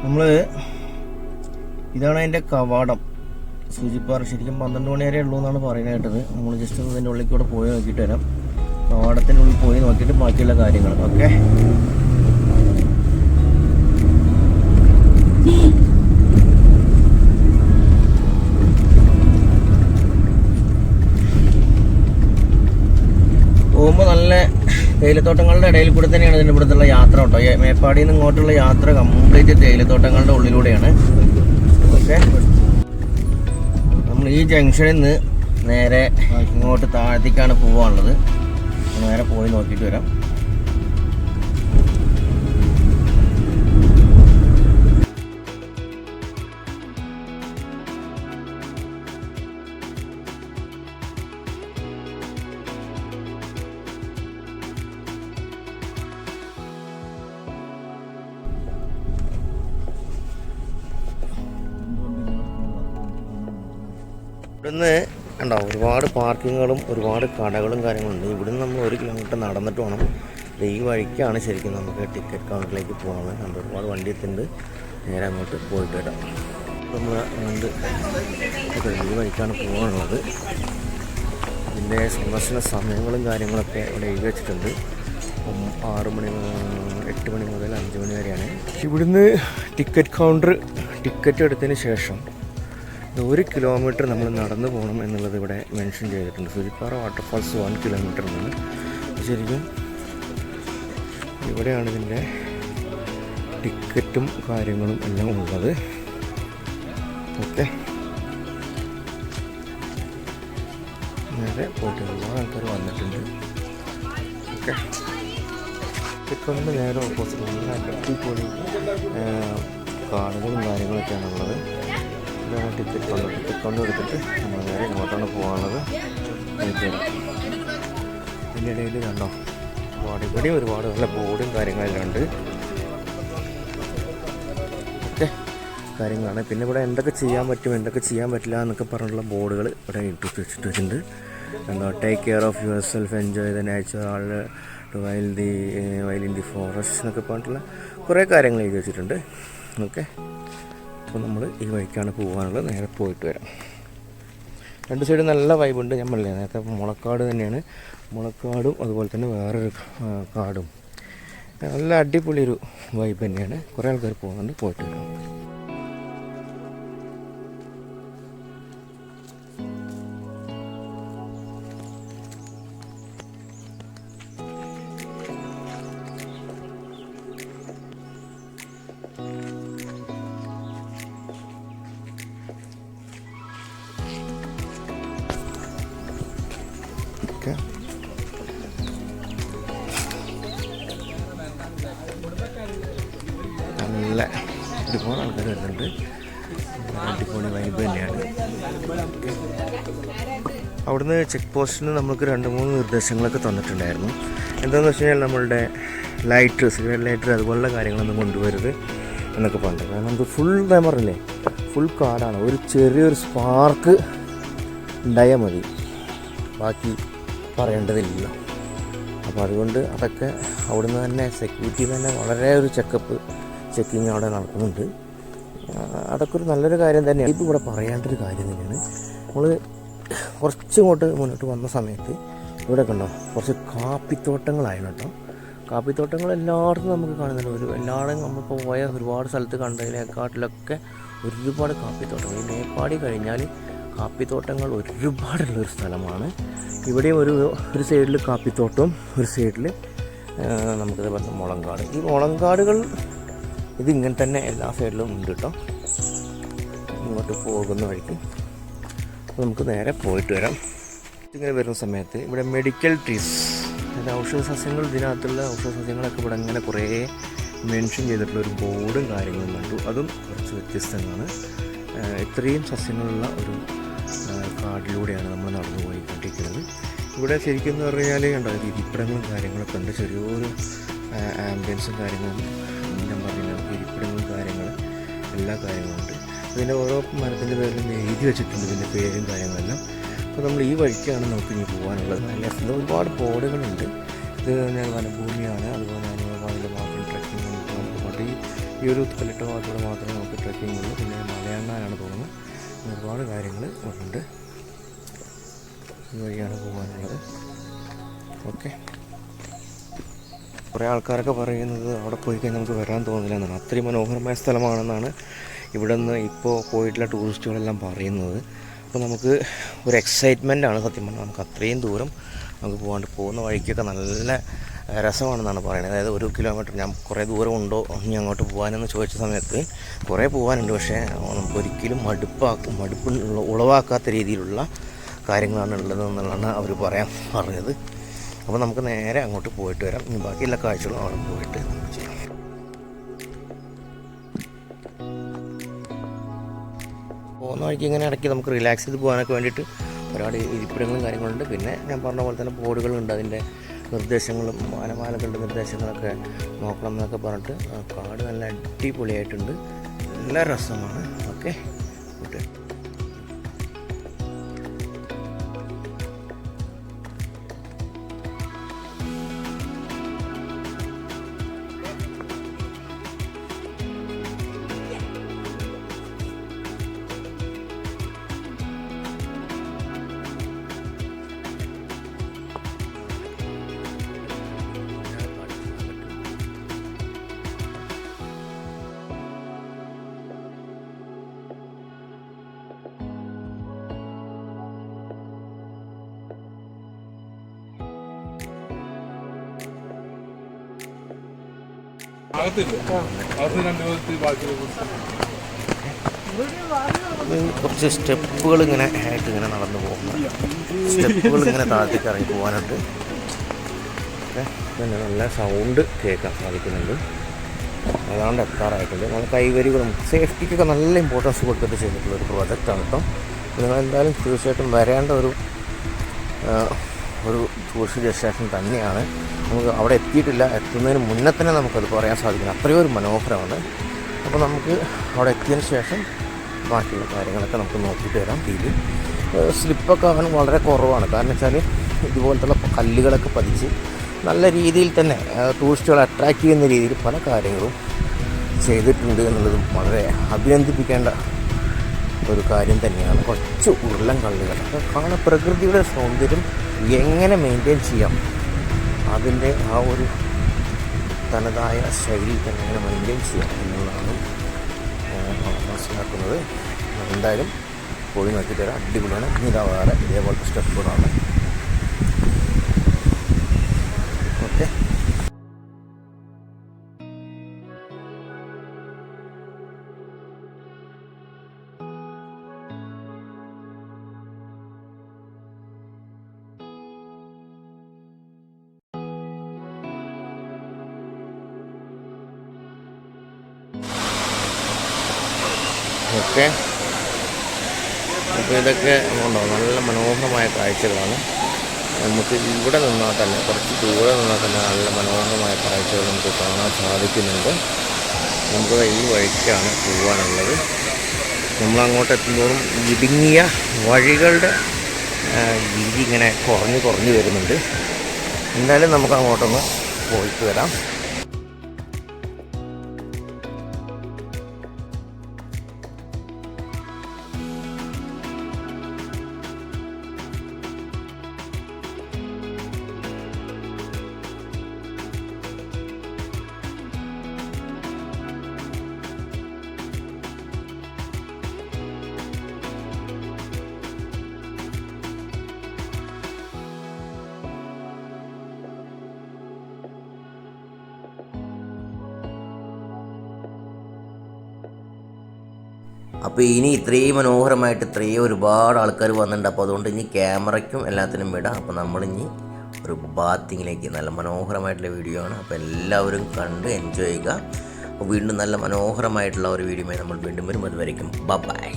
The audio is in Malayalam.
നമ്മൾ ഇതാണ് അതിൻ്റെ കവാടം. സൂചിപ്പാറ ശരിക്കും 12 മണി വരെ ഉള്ളൂ എന്നാണ് പറയുന്നത് കേട്ടത്. നമ്മൾ ജസ്റ്റ് ഒന്ന് ഇതിൻ്റെ ഉള്ളിൽ കൂടെ പോയി നോക്കിയിട്ട് വരാം. കവാടത്തിൻ്റെ ഉള്ളിൽ പോയി നോക്കിയിട്ട് ബാക്കിയുള്ള കാര്യങ്ങൾ. ഓക്കെ, പോകുമ്പോൾ നല്ല തേയിലത്തോട്ടങ്ങളുടെ ഇടയിൽ കൂടെ തന്നെയാണ് ഇതിൻ്റെ ഇവിടുത്തെ യാത്ര കേട്ടോ. മേപ്പാടിയിൽ നിന്ന് ഇങ്ങോട്ടുള്ള യാത്ര കംപ്ലീറ്റ് തേയിലത്തോട്ടങ്ങളുടെ ഉള്ളിലൂടെയാണ്. ഓക്കെ, നമ്മൾ ഈ ജംഗ്ഷനിൽ നിന്ന് നേരെ ഇങ്ങോട്ട് താഴത്തേക്കാണ് പോകാനുള്ളത്. നേരെ പോയി നോക്കിയിട്ട് വരാം. ഇവിടുന്ന് ഉണ്ടോ ഒരുപാട് പാർക്കിങ്ങുകളും ഒരുപാട് കടകളും കാര്യങ്ങളുണ്ട്. ഇവിടുന്ന് നമ്മൾ 1 കിലോമീറ്റർ നടന്നിട്ട് വേണം. ഈ വഴിക്കാണ് ശരിക്കും നമുക്ക് ടിക്കറ്റ് കൗണ്ടറിലേക്ക് പോകാൻ. കണ്ട് ഒരുപാട് വണ്ടി എത്തുന്നുണ്ട്. നേരെ അങ്ങോട്ട് പോയിട്ട് വരാം. നമ്മൾ അങ്ങോട്ട് ഈ വഴിക്കാണ് പോകാനുള്ളത്. ഇതിൻ്റെ സന്ദർശന സമയങ്ങളും കാര്യങ്ങളൊക്കെ ഇവിടെ എഴുതി വെച്ചിട്ടുണ്ട്. 8 മണി മുതൽ 5 മണി വരെയാണ്. ഇവിടുന്ന് ടിക്കറ്റ് കൗണ്ടർ ടിക്കറ്റ് എടുത്തതിന് ശേഷം 1 കിലോമീറ്റർ നമ്മൾ നടന്നു പോകണം എന്നുള്ളത് ഇവിടെ മെൻഷൻ ചെയ്തിട്ടുണ്ട്. സൂചിപ്പാറ വാട്ടർഫാൾസ് 1 കിലോമീറ്റർ എന്നാണ്. ശരിക്കും ഇവിടെയാണ് ഇതിൻ്റെ ടിക്കറ്റും കാര്യങ്ങളും എല്ലാം ഉള്ളത്. ഓക്കെ, നേരെ പോയിട്ട് ഒരുപാട് ആൾക്കാർ വന്നിട്ടുണ്ട്. ഓക്കെ, ടിക്കറ്റിൻ്റെ നേരെ ഓപ്പോസിറ്റ് നല്ല അടിപൊളി കാടുകളും കാര്യങ്ങളൊക്കെയാണുള്ളത്. ടിക്കറ്റ് കൗണ്ടർ എടുത്തിട്ട് നമ്മൾ നേരെ ഇങ്ങോട്ടാണ് പോകാനുള്ളത്. ഇതിൻ്റെ ഇടയിൽ കണ്ടോ ഇവിടെയും ഒരുപാട് നല്ല ബോർഡും കാര്യങ്ങളെല്ലാം ഉണ്ട്. ഓക്കെ, കാര്യങ്ങളാണ്. പിന്നെ ഇവിടെ എന്തൊക്കെ ചെയ്യാൻ പറ്റും എന്തൊക്കെ ചെയ്യാൻ പറ്റില്ല എന്നൊക്കെ പറഞ്ഞിട്ടുള്ള ബോർഡുകൾ ഇവിടെ ഇട്ട് വെച്ചിട്ടുണ്ട്. എന്താ take care of your self, enjoy the natural, while in the forest എന്നൊക്കെ പറഞ്ഞിട്ടുള്ള കുറേ കാര്യങ്ങൾ എഴുതി വെച്ചിട്ടുണ്ട്. ഓക്കെ, അപ്പോൾ നമ്മൾ ഈ വഴിക്കാണ് പോകാനുള്ളത്. നേരെ പോയിട്ട് വരാം. 2 സൈഡ് നല്ല വൈബുണ്ട്. ഞാൻ പറഞ്ഞില്ലേ നേരത്തെ മുളക്കാട് തന്നെയാണ്. മുളക്കാടും അതുപോലെ തന്നെ വേറൊരു കാടും നല്ല അടിപൊളി ഒരു വൈബ് തന്നെയാണ്. കുറേ ആൾക്കാർ പോകുന്നുണ്ട്. പോയിട്ട് വരാം. നല്ല ഒരുപാട് ആൾക്കാർ വരുന്നുണ്ട്. അടിപൊളി വൈബ് തന്നെയാണ്. അവിടുന്ന് ചെക്ക് പോസ്റ്റിന് നമുക്ക് 2-3 നിർദ്ദേശങ്ങളൊക്കെ തന്നിട്ടുണ്ടായിരുന്നു. എന്താണെന്ന് വെച്ച് കഴിഞ്ഞാൽ നമ്മളുടെ ലൈറ്റ്, സിഗരറ്റ് ലൈറ്റർ അതുപോലുള്ള കാര്യങ്ങളൊന്നും കൊണ്ടുവരരുത് എന്നൊക്കെ പറഞ്ഞു. കാരണം നമുക്ക് ഫുൾ പറഞ്ഞില്ലേ ഫുൾ കാടാണ്. ഒരു ചെറിയൊരു സ്പാർക്ക് ഉണ്ടായാൽ മതി, ബാക്കി പറയേണ്ടതില്ല. അപ്പോൾ അതുകൊണ്ട് അതൊക്കെ അവിടുന്ന് തന്നെ സെക്യൂരിറ്റി തന്നെ വളരെ ഒരു ചെക്കിങ് അവിടെ നടക്കുന്നുണ്ട്. അതൊക്കെ ഒരു നല്ലൊരു കാര്യം തന്നെയാണ്. ഇപ്പോൾ ഇവിടെ പറയേണ്ടൊരു കാര്യം തന്നെയാണ്. നമ്മൾ കുറച്ചിങ്ങോട്ട് മുന്നോട്ട് വന്ന സമയത്ത് ഇവിടെ കണ്ടോ കുറച്ച് കാപ്പിത്തോട്ടങ്ങളായിരുന്നു കേട്ടോ. കാപ്പിത്തോട്ടങ്ങൾ എല്ലായിടത്തും നമുക്ക് കാണുന്നുണ്ട്. എല്ലായിടും നമ്മളിപ്പോൾ പോയ ഒരുപാട് സ്ഥലത്ത് കണ്ടതിനെക്കാട്ടിലൊക്കെ ഒരുപാട് കാപ്പിത്തോട്ടങ്ങൾ. ഈ മേപ്പാടി കഴിഞ്ഞാൽ കാപ്പിത്തോട്ടങ്ങൾ ഒരുപാടുള്ളൊരു സ്ഥലമാണ്. ഇവിടെയും ഒരു സൈഡിൽ കാപ്പിത്തോട്ടവും ഒരു സൈഡിൽ നമുക്കിത് പറഞ്ഞ മുളങ്കാട്. ഈ മുളങ്കാടുകൾ ഇതിങ്ങനെ തന്നെ എല്ലാ സൈഡിലും ഉണ്ട് കേട്ടോ. ഇങ്ങോട്ട് പോകുന്ന വഴിക്ക് നമുക്ക് നേരെ പോയിട്ട് വരാം. ഇങ്ങനെ വരുന്ന സമയത്ത് ഇവിടെ മെഡിക്കൽ ട്രീസ്, അതായത് ഔഷധ സസ്യങ്ങൾ, ഇതിനകത്തുള്ള ഔഷധ സസ്യങ്ങളൊക്കെ ഇവിടെ ഇങ്ങനെ കുറേ മെൻഷൻ ചെയ്തിട്ടുള്ള ഒരു ബോർഡും കാര്യങ്ങളും കണ്ടു. അതും കുറച്ച് വ്യത്യസ്തമാണ്. ഇത്രയും സസ്യങ്ങളുള്ള ഒരു കാടിലൂടെയാണ് നമ്മൾ നടന്നു പോയിക്കൊണ്ടിരിക്കുന്നത്. ഇവിടെ ശരിക്കും എന്ന് പറഞ്ഞു കഴിഞ്ഞാൽ കണ്ടോ ഇരിപ്പിടങ്ങളും കാര്യങ്ങളൊക്കെ ഉണ്ട്. ചെറിയൊരു ആംബിയൻസും കാര്യങ്ങളും ഞാൻ പറഞ്ഞില്ല, നമുക്ക് ഇരിപ്പിടങ്ങളും കാര്യങ്ങൾ എല്ലാ കാര്യങ്ങളുമുണ്ട്. അതിൻ്റെ ഓരോ മരത്തിൻ്റെ പേരിലും എഴുതി വെച്ചിട്ടുണ്ട് ഇതിൻ്റെ പേരും കാര്യങ്ങളെല്ലാം. അപ്പോൾ നമ്മൾ ഈ വഴിക്കാണ് നമുക്ക് ഇനി പോകാനുള്ളത്. നല്ല ഒരുപാട് ബോർഡുകളുണ്ട്. ഇത് ഞാൻ വനഭൂമിയാണ്, അതുപോലെ അതിൻ്റെ മാത്രം ട്രക്കിംഗ് നമുക്ക് ഈ ഈ ഒരു കല്ലിട്ട ഭാഗത്തൂടെ മാത്രമേ നമുക്ക് ട്രക്കിംഗ് ഉള്ളൂ. പിന്നെ മലയണ്ണാനാണ് തോന്നുന്നത്. ഒരുപാട് കാര്യങ്ങൾ ഉണ്ട്. ഈ വഴിയാണ് പോകാനുള്ളത്. ഓക്കെ. കുറേ ആൾക്കാരൊക്കെ പറയുന്നത് അവിടെ പോയി കഴിഞ്ഞാൽ നമുക്ക് വരാൻ തോന്നില്ല എന്നാണ്. അത്രയും മനോഹരമായ സ്ഥലമാണെന്നാണ് ഇവിടെ നിന്ന് ഇപ്പോൾ പോയിട്ടുള്ള ടൂറിസ്റ്റുകളെല്ലാം പറയുന്നത്. അപ്പോൾ നമുക്ക് ഒരു എക്സൈറ്റ്മെൻ്റ് ആണ് സത്യം പറഞ്ഞാൽ. നമുക്ക് അത്രയും ദൂരം നമുക്ക് പോകുന്ന വഴിക്കൊക്കെ നല്ല രസമാണെന്നാണ് പറയുന്നത്. അതായത് 1 കിലോമീറ്റർ, ഞാൻ കുറേ ദൂരം ഉണ്ടോ ഇനി അങ്ങോട്ട് പോകാനെന്ന് ചോദിച്ച സമയത്ത് കുറേ പോകാനുണ്ട്. പക്ഷേ നമുക്കൊരിക്കലും മടുപ്പ് ഉളവാക്കാത്ത രീതിയിലുള്ള കാര്യങ്ങളാണ് ഉള്ളതെന്നുള്ളതാണ് അവർ പറഞ്ഞത്. അപ്പോൾ നമുക്ക് നേരെ അങ്ങോട്ട് പോയിട്ട് വരാം. ഇനി ബാക്കിയുള്ള കാഴ്ചകളും അവിടെ പോയിട്ട് നമുക്ക് ചെയ്യാം. പോകുന്ന വഴിക്ക് ഇങ്ങനെ ഇടയ്ക്ക് നമുക്ക് റിലാക്സ് ചെയ്ത് പോകാനൊക്കെ വേണ്ടിയിട്ട് ഒരുപാട് ഇരിപ്പിടങ്ങളും കാര്യങ്ങളുണ്ട്. പിന്നെ ഞാൻ പറഞ്ഞ പോലെ തന്നെ ബോർഡുകളുണ്ട്, അതിൻ്റെ നിർദ്ദേശങ്ങളും മാലകളുടെ നിർദ്ദേശങ്ങളൊക്കെ നോക്കണം എന്നൊക്കെ പറഞ്ഞിട്ട്. കാട് നല്ല അടിപൊളിയായിട്ടുണ്ട്, നല്ല രസമാണ്. ഓക്കെ. കുറച്ച് സ്റ്റെപ്പുകൾ ഇങ്ങനെ ആയിട്ട് ഇങ്ങനെ നടന്നു പോകുന്നത്, സ്റ്റെപ്പുകൾ ഇങ്ങനെ താഴത്തേക്ക് ഇറങ്ങി പോകാനുണ്ട്. പിന്നെ നല്ല സൗണ്ട് കേൾക്കാൻ സാധിക്കുന്നുണ്ട്. ഏതാണ്ട് എത്താറായിട്ടുണ്ട്. നമ്മൾ കൈവരികളും സേഫ്റ്റിക്കൊക്കെ നല്ല ഇമ്പോർട്ടൻസ് കൊടുത്തിട്ട് ചെയ്തിട്ടുള്ള ഒരു പ്രോജക്റ്റാണ് കേട്ടോ. നിങ്ങളെന്തായാലും തീർച്ചയായിട്ടും വരേണ്ട ഒരു ടൂറിസ്റ്റ് ഡെസ്റ്റിനേഷൻ തന്നെയാണ്. നമുക്ക് അവിടെ എത്തുന്നതിന് മുന്നേ തന്നെ നമുക്കത് പറയാൻ സാധിക്കണം. അത്രയും ഒരു മനോഹരമാണ്. അപ്പോൾ നമുക്ക് അവിടെ എത്തിയതിന് ശേഷം ബാക്കിയുള്ള കാര്യങ്ങളൊക്കെ നമുക്ക് നോക്കിയിട്ട് വരാം. ഇതിൽ സ്ലിപ്പൊക്കെ ആവാൻ വളരെ കുറവാണ്. കാരണം വെച്ചാൽ ഇതുപോലത്തുള്ള കല്ലുകളൊക്കെ പതിച്ച് നല്ല രീതിയിൽ തന്നെ ടൂറിസ്റ്റുകളെ അട്രാക്റ്റ് ചെയ്യുന്ന രീതിയിൽ പല കാര്യങ്ങളും ചെയ്തിട്ടുണ്ട് എന്നുള്ളതും വളരെ അഭിനന്ദിപ്പിക്കേണ്ട ഒരു കാര്യം തന്നെയാണ്. കുറച്ച് ഉരുളൻ കല്ലുകൾ കാണാൻ പ്രകൃതിയുടെ സൗന്ദര്യം എങ്ങനെ മെയിൻറ്റെയിൻ ചെയ്യാം, അതിൻ്റെ ആ ഒരു തനതായ ശൈലി തന്നെ എങ്ങനെ മെയിൻറ്റെയിൻ ചെയ്യാം എന്നുള്ളതാണ് മനസ്സിലാക്കുന്നത്. എന്തായാലും പോയി നോക്കിയിട്ട് വരാം. അടിപൊളിയാണ്. ഇതാ വേറെ ഇതേപോലത്തെ സ്റ്റെപ്പുകളാണ്. ഓക്കെ. ഓക്കെ. അപ്പോൾ ഇതൊക്കെ ഉണ്ടോ, നല്ല മനോഹരമായ കാഴ്ചകളാണ്. നമുക്ക് ഇവിടെ നിന്നാൽ തന്നെ, കുറച്ച് ദൂരെ നിന്നാൽ തന്നെ നല്ല മനോഹരമായ കാഴ്ചകൾ നമുക്ക് കാണാൻ സാധിക്കുന്നുണ്ട്. നമുക്ക് ഈ വഴിക്കാണ് പോകാനുള്ളത്. നമ്മളങ്ങോട്ട് എത്തുന്നതോറും ഇടുങ്ങിയ വഴികളുടെ വീതി ഇങ്ങനെ കുറഞ്ഞു വരുന്നുണ്ട്. എന്തായാലും നമുക്ക് അങ്ങോട്ടൊന്ന് പോയിട്ട് വരാം. അപ്പോൾ ഇനി ഇത്രയും മനോഹരമായിട്ട് ഇത്രയും ഒരുപാട് ആൾക്കാർ വന്നിട്ടുണ്ട്. അപ്പോൾ അതുകൊണ്ട് ഇനി ക്യാമറയ്ക്കും എല്ലാത്തിനും വിടാം. അപ്പോൾ നമ്മളിനി ഒരു ബാത്തിങ്ങിലേക്ക്, നല്ല മനോഹരമായിട്ടുള്ള വീഡിയോ ആണ്. അപ്പോൾ എല്ലാവരും കണ്ട് എൻജോയ് ചെയ്യുക. അപ്പോൾ വീണ്ടും നല്ല മനോഹരമായിട്ടുള്ള ഒരു വീഡിയോയുമായി നമ്മൾ വീണ്ടും വരും. അതുവരയ്ക്കും ബൈ.